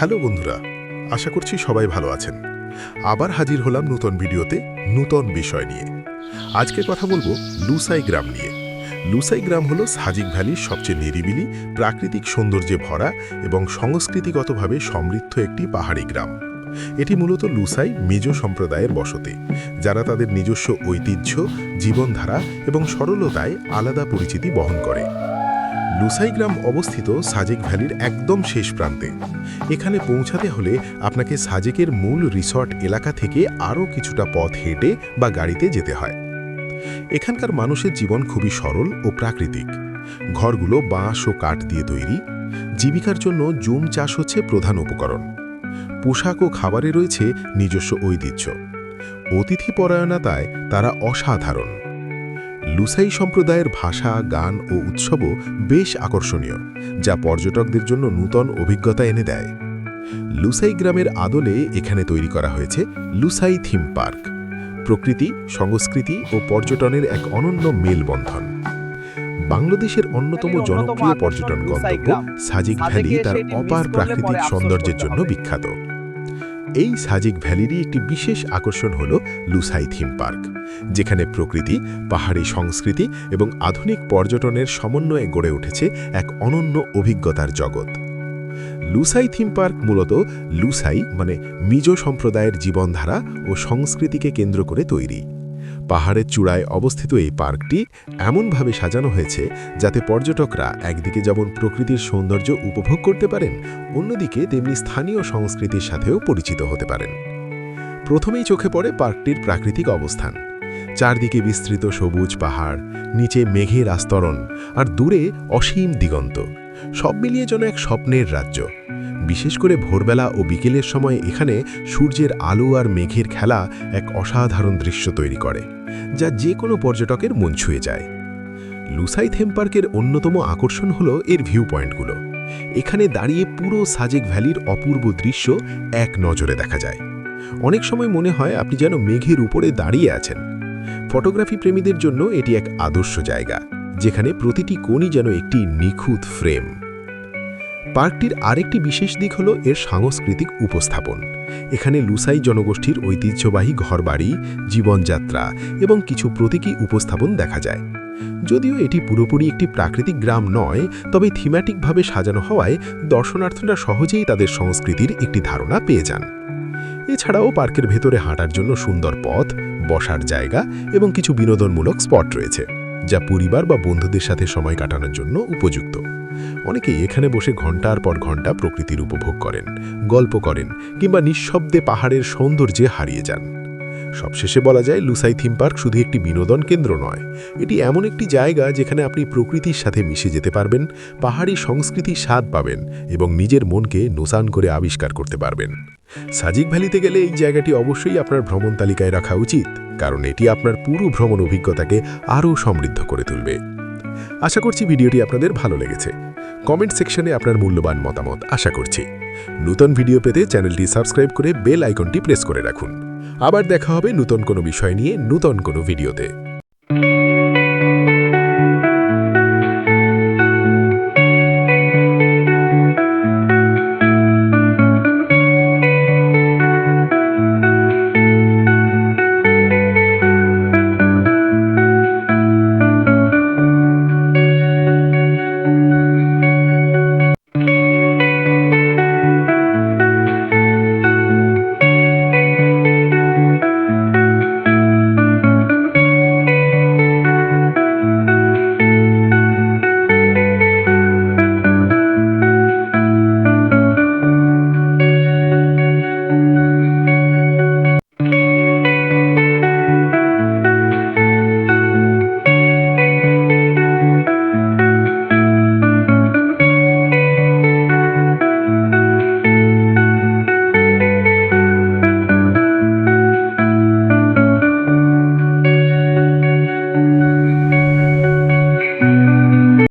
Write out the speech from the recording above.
Hello বন্ধুরা, আশা করছি সবাই ভালো আছেন। আবার হাজির হলাম নতুন ভিডিওতে, নতুন বিষয় নিয়ে। আজকে কথা বলবো লুসাই গ্রাম নিয়ে। লুসাই গ্রাম হলো সাজিক ভ্যালির সবচেয়ে নিরিবিলি, প্রাকৃতিক সৌন্দর্যে ভরা এবং সংস্কৃতিগতভাবে সমৃদ্ধ একটি পাহাড়ি গ্রাম। এটি মূলত লুসাই মিজো সম্প্রদায়ের বসতি, যারা তাদের নিজস্ব ঐতিহ্য, জীবনধারা এবং সরলতায় আলাদা পরিচিতি বহন করে। লুসাই গ্রাম অবস্থিত সাজেক ভ্যালির একদম শেষ প্রান্তে। এখানে পৌঁছাতে হলে আপনাকে সাজেকের মূল রিসর্ট এলাকা থেকে আরও কিছুটা পথ হেঁটে বা গাড়িতে যেতে হয়। এখানকার মানুষের জীবন খুবই সরল ও প্রাকৃতিক। ঘরগুলো বাঁশ ও কাঠ দিয়ে তৈরি। জীবিকার জন্য জুম চাষ হচ্ছে প্রধান উপকরণ। পোশাক ও খাবারে রয়েছে নিজস্ব ঐতিহ্য। অতিথিপরায়ণতায় তারা অসাধারণ। লুসাই সম্প্রদায়ের ভাষা, গান ও উৎসবও বেশ আকর্ষণীয়, যা পর্যটকদের জন্য নূতন অভিজ্ঞতা এনে দেয়। লুসাই গ্রামের আদলে এখানে তৈরি করা হয়েছে লুসাই থিম পার্ক, প্রকৃতি, সংস্কৃতি ও পর্যটনের এক অনন্য মেলবন্ধন। বাংলাদেশের অন্যতম জনপ্রিয় পর্যটন গন্তব্য সাজিক ভ্যালি তার অপার প্রাকৃতিক সৌন্দর্যের জন্য বিখ্যাত। এই সাজিক ভ্যালিরই একটি বিশেষ আকর্ষণ হল লুসাই থিম পার্ক, যেখানে প্রকৃতি, পাহাড়ি সংস্কৃতি এবং আধুনিক পর্যটনের সমন্বয়ে গড়ে উঠেছে এক অনন্য অভিজ্ঞতার জগৎ। লুসাই থিম পার্ক মূলত লুসাই মানে মিজো সম্প্রদায়ের জীবনধারা ও সংস্কৃতিকে কেন্দ্র করে তৈরি। পাহাড়ের চূড়ায় অবস্থিত এই পার্কটি এমনভাবে সাজানো হয়েছে যাতে পর্যটকরা একদিকে যেমন প্রকৃতির সৌন্দর্য উপভোগ করতে পারেন, অন্যদিকে তেমনি স্থানীয় সংস্কৃতির সাথেও পরিচিত হতে পারেন। প্রথমেই চোখে পড়ে পার্কটির প্রাকৃতিক অবস্থান। চারদিকে বিস্তৃত সবুজ পাহাড়, নিচে মেঘের আস্তরণ আর দূরে অসীম দিগন্ত, সব মিলিয়ে যেন এক স্বপ্নের রাজ্য। বিশেষ করে ভোরবেলা ও বিকেলের সময় এখানে সূর্যের আলো আর মেঘের খেলা এক অসাধারণ দৃশ্য তৈরি করে, যা যে কোনো পর্যটকের মন ছুঁয়ে যায়। লুসাই থিম পার্কের অন্যতম আকর্ষণ হলো এর ভিউ পয়েন্টগুলো। এখানে দাঁড়িয়ে পুরো সাজেক ভ্যালির অপূর্ব দৃশ্য এক নজরে দেখা যায়। অনেক সময় মনে হয় আপনি যেন মেঘের উপরে দাঁড়িয়ে আছেন। ফটোগ্রাফি প্রেমীদের জন্য এটি এক আদর্শ জায়গা, যেখানে প্রতিটি কোণই যেন একটি নিখুঁত ফ্রেম। পার্কটির আরেকটি বিশেষ দিক হল এর সাংস্কৃতিক উপস্থাপন। এখানে লুসাই জনগোষ্ঠীর ঐতিহ্যবাহী ঘরবাড়ি, জীবনযাত্রা এবং কিছু প্রতীকী উপস্থাপন দেখা যায়। যদিও এটি পুরোপুরি একটি প্রাকৃতিক গ্রাম নয়, তবে থিম্যাটিকভাবে সাজানো হওয়ায় দর্শনার্থীরা সহজেই তাদের সংস্কৃতির একটি ধারণা পেয়ে যান। এছাড়াও পার্কের ভেতরে হাঁটার জন্য সুন্দর পথ, বসার জায়গা এবং কিছু বিনোদনমূলক স্পট রয়েছে, যা পরিবার বা বন্ধুদের সাথে সময় কাটানোর জন্য উপযুক্ত। অনেকেই এখানে বসে ঘন্টার পর ঘন্টা প্রকৃতির উপভোগ করেন, গল্প করেন কিংবা নিঃশব্দে পাহাড়ের সৌন্দর্যে হারিয়ে যান। সবশেষে বলা যায়, লুসাই থিম পার্ক শুধু একটি বিনোদন কেন্দ্র নয়, এটি এমন একটি জায়গা যেখানে আপনি প্রকৃতির সাথে মিশে যেতে পারবেন, পাহাড়ি সংস্কৃতির স্বাদ পাবেন এবং নিজের মনকে নূতন করে আবিষ্কার করতে পারবেন। সাজিক ভ্যালিতে গেলে এই জায়গাটি অবশ্যই আপনার ভ্রমণ তালিকায় রাখা উচিত, কারণ এটি আপনার পুরো ভ্রমণ অভিজ্ঞতাকে আরও সমৃদ্ধ করে তুলবে। আশা করছি ভিডিওটি আপনাদের ভালো লেগেছে। কমেন্ট সেকশনে আপনার মূল্যবান মতামত আশা করছি। নতুন ভিডিও পেতে চ্যানেলটি সাবস্ক্রাইব করে বেল আইকনটি প্রেস করে রাখুন। আবার দেখা হবে নতুন কোনো বিষয় নিয়ে, নতুন কোনো ভিডিওতে।